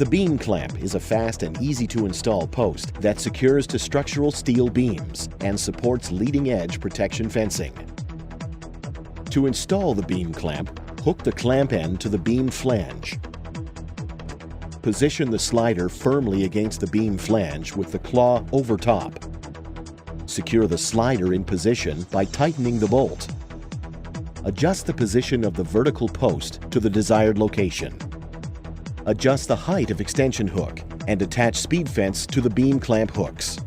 The beam clamp is a fast and easy-to-install post that secures to structural steel beams and supports leading-edge protection fencing. To install the beam clamp, hook the clamp end to the beam flange. Position the slider firmly against the beam flange with the claw over top. Secure the slider in position by tightening the bolt. Adjust the position of the vertical post to the desired location. Adjust the height of extension hook and attach speed fence to the beam clamp hooks.